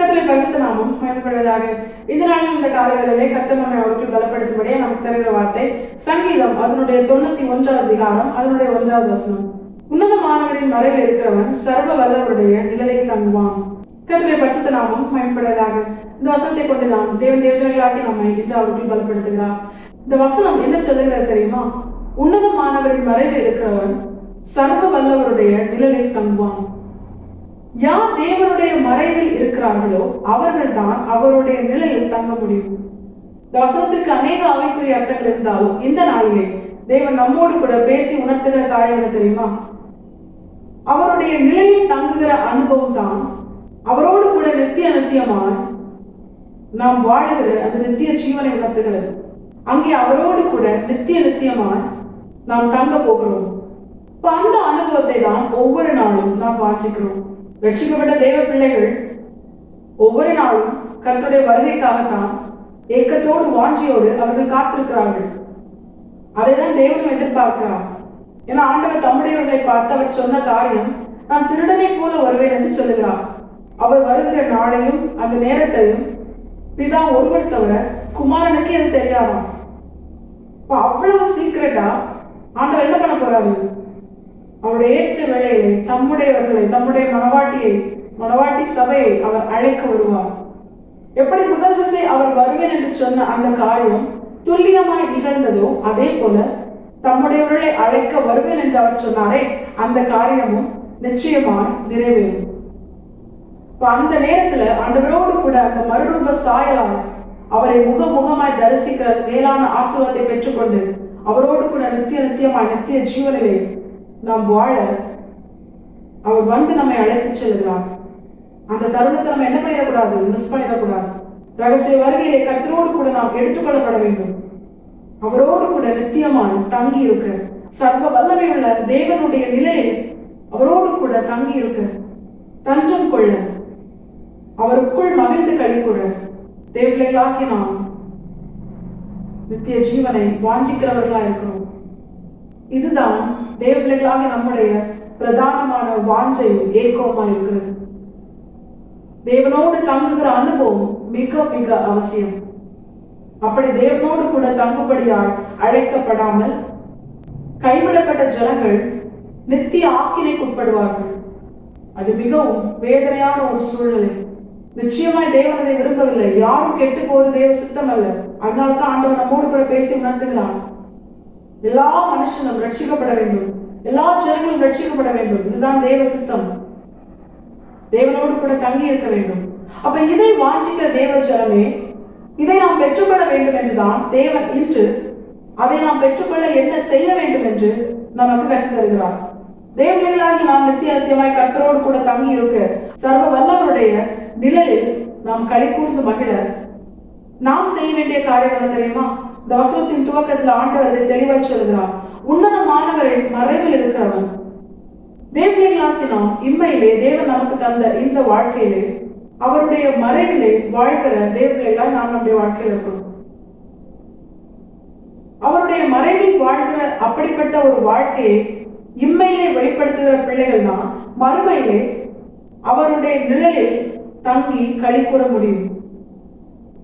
கர்த்தருடைய பரிசுத்த நாமம் மகிமைப்படுவதாக. இதனாலும் இந்த காலங்களிலே கர்த்தர் நம்மை அவர்கள் பலப்படுத்தும்படியே நமக்கு தருகிற வார்த்தை சங்கீதம் அதனுடைய 91 அதிகாரம் அதனுடைய 1வது வசனம். உன்னதமானவரின் மறைவில் இருக்கிறவன் சர்வ வல்லவருடைய நிழலில் தங்குவான். கர்த்தருடைய பரிசுத்த நாமம் மகிமைப்படுவதாக. இந்த வசனத்தை கொண்டுதான் தேவன் தேவஜனங்களாக்கி நம்மை இன்று அவர்கள் பலப்படுத்துகிறார். இந்த வசனம் என்ன சொல்லுகிறது தெரியுமா? உன்னதமானவரின் மறைவில் இருக்கிறவன் சர்வ வல்லவருடைய நிழலில் தங்குவான். யார் தேவனுடைய மறைவில் இருக்கிறார்களோ அவர்கள் தான் அவருடைய நிலையில் தங்க முடியும். இந்த வசனத்திற்கு அநேக ஆவிக்குரிய அர்த்தங்கள் இருந்தாலும் இந்த நாளிலே தேவன் நம்மோடு கூட பேசி உணர்த்துகிற காரியம் என்ன தெரியுமா? அவருடைய நிலையில் தங்குகிற அனுபவம் தான் அவரோடு கூட நித்தியமாய் நாம் வாழுகிற அந்த நித்திய ஜீவனை உணர்த்துகிறது. அங்கே அவரோடு கூட நித்தியமாய் நாம் தங்க போகிறோம். அந்த அனுபவத்தை தான் ஒவ்வொரு நாளும் நாம் வாஞ்சிக்கிறோம். ரட்சிக்கப்பட்ட தேவ பிள்ளைகள் ஒவ்வொரு நாளும் கர்த்தருடைய வருகைக்காகத்தான் ஏக்கத்தோடு வாஞ்சியோடு அவர்கள் காத்திருக்கிறார்கள். அதைதான் தேவனும் எதிர்பார்க்கிறார். ஏன்னா ஆண்டவர் தம்முடையவர்களை பார்த்து அவர் சொன்ன காரியம், நான் திருடனை போல வருவேன் என்று சொல்லுகிறார். அவர் வருகிற நாளையும் அந்த நேரத்தையும் பிதா ஒருவர் தவிர குமாரனுக்கு அது தெரியாதாம். அவ்வளவு சீக்கிரட்டா ஆண்டவர் என்ன பண்ண போறாரு? அவருடைய ஏற்ற வேளையிலே தம்முடையவர்களை, தம்முடைய மனவாட்டி சபையை அவர் அழைக்க வருவார். எப்படி முதல் விசை அவர் வருவேன் என்று சொன்ன அந்த காரியம் துல்லியமாய் நிகழ்ந்ததோ அதே போல தம்முடையவர்களை அழைக்க வருவேன் என்று அவர் சொன்னாரே, அந்த காரியமும் நிச்சயமாய் நிறைவேறும். அந்த நேரத்துல ஆண்டவரோடு கூட அந்த மறுரூப சாயலால் அவரை முகமாய் தரிசிக்கிற மேலான ஆசீர்வாதத்தை பெற்றுக்கொண்டு அவரோடு கூட நித்தியமாய் நித்திய ஜீவனிலே நாம் வாழ அவர் வந்து நம்மை அழைத்து செல்கிறார். அந்த தருணத்தை நம்ம என்ன பண்ணிடக்கூடாது, மிஸ் பண்ணிடக்கூடாது. ரகசிய வருகையிலே கர்த்தரோடு கூட நாம் எடுத்துக்கொள்ளப்பட வேண்டும். அவரோடு கூட நித்தியமாய் தங்கி இருக்க, சர்வ வல்லமை உள்ள தேவனுடைய நிலையில் அவரோடு கூட தங்கி இருக்க, தஞ்சம் கொள்ள, அவருக்குள் மகிழ்ந்து களிக்கூற தேவர்களாகி நாம் நித்திய ஜீவனை வாஞ்சிக்கிறவர்களா இருக்கிறோம். இதுதான் தேவர்களாகி நம்முடைய பிரதானமான வாஞ்சையும் ஏக்கவுமாய் இருக்கிறது. தேவனோடு தங்குகிற அனுபவம் மிக மிக அவசியம். அப்படி தேவனோடு கூட தங்குபடியால் அழைக்கப்படாமல் கைவிடப்பட்ட ஜனங்கள் நித்திய ஆக்கினைக்குட்படுவார்கள். அது மிகவும் வேதனையான ஒரு சூழ்நிலை. நிச்சயமாய் தேவன் அதை விரும்பவில்லை. யாரும் கெட்டு போவது தேவ சித்தம் அல்ல. அதனால்தான் ஆண்டவர் நம்மோடு கூட பேசி உணர்த்துகிறான். எல்லா மனுஷனும் ரட்சிக்கப்பட வேண்டும், எல்லா ஜனங்களும் ரட்சிக்கப்பட வேண்டும். இதுதான் தேவ சித்தம். தேவனோடு கூட தங்கி இருக்க வேண்டும். அப்ப இதை வாஞ்சிக்கிற தேவ ஜனமே, இதை நாம் பெற்றுக்கொள்ள வேண்டும் என்றுதான் தேவன் இன்று அதை நாம் பெற்றுக்கொள்ள என்ன செய்ய வேண்டும் என்று நமக்கு கற்றுத் தருகிறார். தேவர்களாகி நாம் நித்தியமாய் கர்த்தரோடு கூட தங்கி இருக்க, சர்வ வல்லவருடைய நிழலில் நாம் களிகூர்ந்து மகிழ நாம் செய்ய வேண்டிய காரியம் என்ன தெரியுமா? இந்த வசனத்தின் துவக்கத்தில் ஆண்டவர் அதை தெளிவாய் சொல்கிறார். உன்னதமானவரின் மறைவில் இருக்கிறவன். தேவர்களாகி நாம் இம்மையிலே தேவன் நமக்கு தந்த இந்த வாழ்க்கையிலே அவருடைய மறைவிலே வாழ்கிற தேவர்களாய் நாம் நம்முடைய வாழ்க்கையில் இருக்கணும். அவருடைய மறைவில் வாழ்கிற அப்படிப்பட்ட ஒரு வாழ்க்கையை இம்மையிலே வெளிப்படுத்துகிற பிள்ளைகள் தான் மறுமையிலே அவருடைய நிழலில் தங்கி களி கூற முடியும்.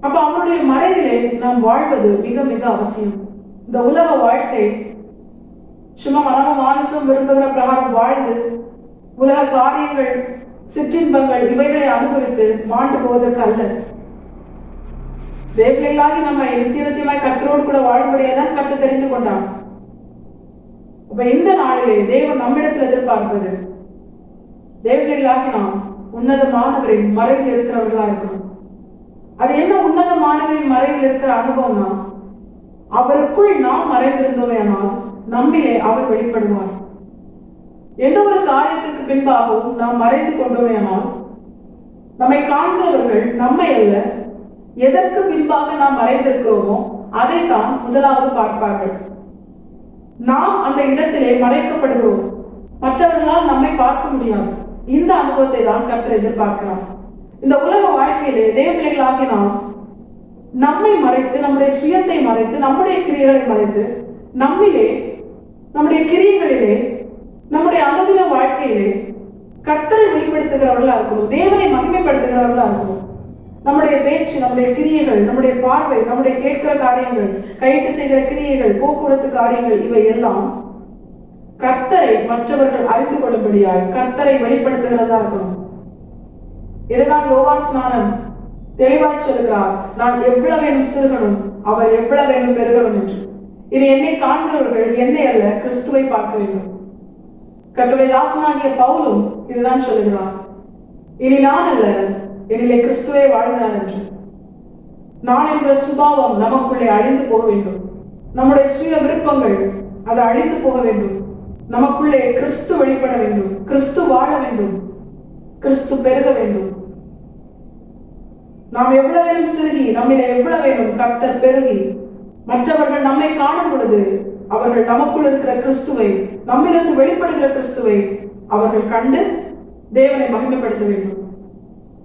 அப்ப அவருடைய மறைவிலே நாம் வாழ்வது மிக மிக அவசியம். இந்த உலக வாழ்க்கை சும்மா மானசம் விரும்புகிற பிரகாரம் வாழ்ந்து உலக காரியங்கள், சிற்றின்பங்கள் இவைகளை அனுபவித்து மாண்டு போவதற்கு அல்ல. தேவர்களாகி நம்மை நித்தியமாய் கர்த்தரோடு கூட வாழும்படியேதான் கர்த்தர் தெரிந்து கொண்டான். அப்ப இந்த நாளிலே தேவன் நம்மிடத்தில் எதிர்பார்ப்பது, தேவர்களாகி நாம் உன்னதமானவரின் மறைவில் இருக்கிறவர்களா இருக்கணும். அது என்ன உன்னதமானவரின் மறைவில் இருக்கிற அனுபவம்னா, அவருக்குள் நாம் மறைந்திருந்தோமே ஆனால் நம்மிலே அவர் வெளிப்படுவார். எந்த ஒரு காரியத்துக்கு பின்பாகவும் நாம் மறைந்து கொண்டோமே ஆனால் நம்மை காண்கிறவர்கள் நம்மை அல்ல, எதற்கு பின்பாக நாம் மறைந்திருக்கிறோமோ அதைத்தான் முதலாவது பார்ப்பார்கள். நாம் அந்த இடத்திலே மறைக்கப்படுகிறோம், மற்றவர்களால் நம்மை பார்க்க முடியாது. இந்த அனுபவத்தை தான் கர்த்தர் எதிர்பார்க்கிறார். இந்த உலக வாழ்க்கையிலே தேவர்களாகி நாம் நம்மை மறைத்து, நம்முடைய சுயத்தை மறைத்து, நம்முடைய கிரியைகளை மறைத்து, நம்மிலே, நம்முடைய கிரியைகளிலே, நம்முடைய அனுதின வாழ்க்கையிலே கர்த்தரை வெளிப்படுத்துகிறவர்களா இருக்கணும், தேவனை மகிமைப்படுத்துகிறவர்களா இருக்கணும். நம்முடைய பேச்சு, நம்முடைய கிரியைகள், நம்முடைய பார்வை, நம்முடைய கேட்கிற காரியங்கள், கைட்டு செய்கிற கிரியைகள், போக்குவரத்து காரியங்கள், இவை எல்லாம் கர்த்தரை மற்றவர்கள் அறிந்து கொள்ளும்படியாய் கர்த்தரை வெளிப்படுத்துகிறதா இருக்கணும். இதுதான் யோவான் ஸ்நானன் தெளிவாய் சொல்கிறார், நான் எவ்வளவு வேணும் சிறுகணும், அவர் எவ்வளவு வேணும் பெருகணும் என்று. இனி என்னை காண்கிறவர்கள் என்னை அல்ல கிறிஸ்துவை பார்க்க வேண்டும். கர்த்தருடைய தாசனாகிய பவுலும் இதுதான் சொல்லுகிறார், இனி நான் அல்ல என்னிலே கிறிஸ்துவே வாழ்கிறார் என்று. நான் என்ற சுபாவம் நமக்குள்ளே அழிந்து போக வேண்டும். நம்முடைய சுய விருப்பங்கள் அது அழிந்து போக வேண்டும். நமக்குள்ளே கிறிஸ்து வெளிப்பட வேண்டும், கிறிஸ்து வாழ வேண்டும், கிறிஸ்து பெருக வேண்டும். நாம் எவ்வளவு வேணும் சிறுகி, நம்மிலே எவ்வளவு வேணும் கர்த்தர் பெருகி, மற்றவர்கள் நம்மை காணும் பொழுது அவர்கள் நமக்குள் இருக்கிற கிறிஸ்துவை, நம்மிலிருந்து வெளிப்படுகிற கிறிஸ்துவை அவர்கள் கண்டு தேவனை மகிமைப்படுத்த வேண்டும்.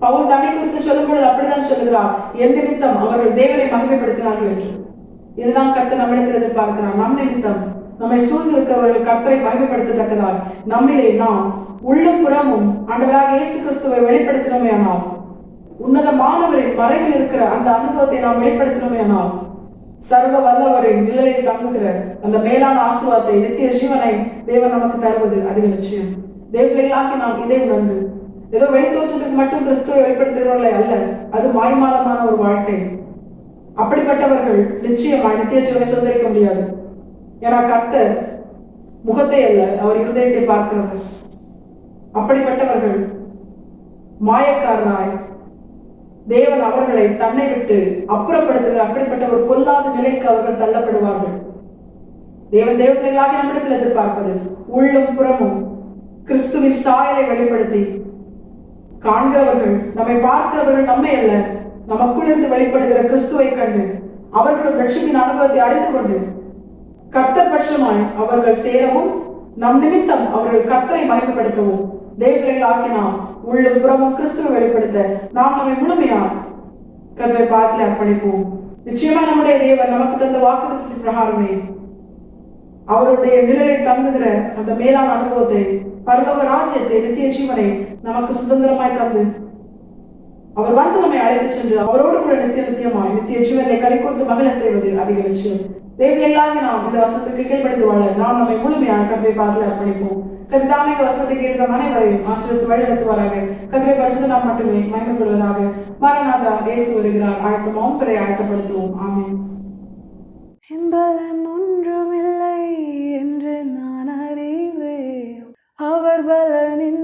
பவுல் தன்னை குறித்து சொல்லும் பொழுது அப்படித்தான் சொல்லுகிறார், என் நிமித்தம் அவர்கள் தேவனை மகிமைப்படுத்தினார்கள் என்று. இதுதான் கர்த்தர் நம்மிடத்தில் எதிர்பார்க்கிறார். நம் நிமித்தம் நம்மை சூழ்ந்திருக்கிறவர்கள் கர்த்தரை மகிமைப்படுத்தத்தக்கதால் நம்மிலே நாம் உள்ளும் புறமும் ஆண்டவராக இயேசு கிறிஸ்துவை வெளிப்படுத்தினோமே ஆனால், உன்னதமானவரின் மறைவில் இருக்கிற அந்த அனுபவத்தை நாம் வெளிப்படுத்தினோமே ஆனால், சர்வ வல்லவரின் நிழலில் தங்குகிற அந்த மேலான ஆசீர்வாதத்தை, நித்திய ஜீவனை தேவன் நமக்கு தருவது அதிக நிச்சயம். தேவர்களாகி நாம் இதை உணர்ந்து ஏதோ வெளித்தோற்றத்துக்கு மட்டும் கிறிஸ்துவை வெளிப்படுத்துகிறவர்களே அல்ல, அது மாய்மாலமான ஒரு வாழ்க்கை. அப்படிப்பட்டவர்கள் நிச்சயமா நித்திய ஜீவனை சுதந்திரிக்க முடியாது. ஏன்னா கர்த்தர் முகத்தை அல்ல, அவர் இருதயத்தை பார்க்கிறவர். அப்படிப்பட்டவர்கள் மாயக்காரராய் தேவன் அவர்களை தன்னை விட்டு அப்புறப்படுத்துகிற அப்படிப்பட்ட ஒரு பொல்லாத நிலைக்கு அவர்கள் தள்ளப்படுவார்கள். தேவர்களாக நம்மிடத்தில் எதிர்பார்ப்பது உள்ளும் புறமும் கிறிஸ்துவின் சாயலை வெளிப்படுத்தி காண்கிறவர்கள், நம்மை பார்க்கிறவர்கள் நம்மை அல்ல, நமக்குள்ளிருந்து வெளிப்படுகிற கிறிஸ்துவை கண்டு அவர்களும் ரட்சிப்பின் அனுபவத்தை அறிந்து கொண்டு கர்த்தர் பட்சமாய் அவர்கள் சேரவும், நம் நிமித்தம் அவர்கள் கர்த்தரை மகிமைப்படுத்தவும் தேவர்களாகி நாம் உள்ளும் புறமும் கிறிஸ்துவை வெளிப்படுத்த நாம் நம்மை முழுமையாய் கர்த்தரை பாதத்தில் அர்ப்பணிப்போம். நிச்சயமா நம்முடைய தேவன் நமக்கு தந்த வாக்குத்தத்தின் பிரகாரமே அவருடைய நிழலில் தங்குகிற அந்த மேலான அனுபவத்தை, பரலோக ராஜ்யத்தை, நித்திய ஜீவனை நமக்கு சுதந்திரமாய் தந்து அவர் வந்து நம்மை அழைத்து சென்று அவரோடு கூட நித்தியமாய் நித்திய ஜீவனை களிகூர்ந்து மகிழ செய்வது அதிக நிச்சயம். தேவர்களாக நாம் இந்த வசனத்துக்கு கீழ்ப்படிந்து வாழ நாம் நம்மை முழுமையாக கர்த்தரை பாதத்தில் அர்ப்பணிப்போம். கர்த்தாவே இந்த வசனத்தை கேட்கிற அனைவரையும் ஆசீர்வதித்து வழி நடத்துவாராக. கர்த்தரை பரிசுத்த நாம் மட்டுமே மகிமைப்படுவதாக. மரணாதா இயேசு வருகிறார், ஆயத்தமாவும் பிறை ஆயத்தப்படுத்துவோம். ஆமென். பலன் ஒன்றுமில்லை என்று நான் அறிவேன், அவர் பலனின்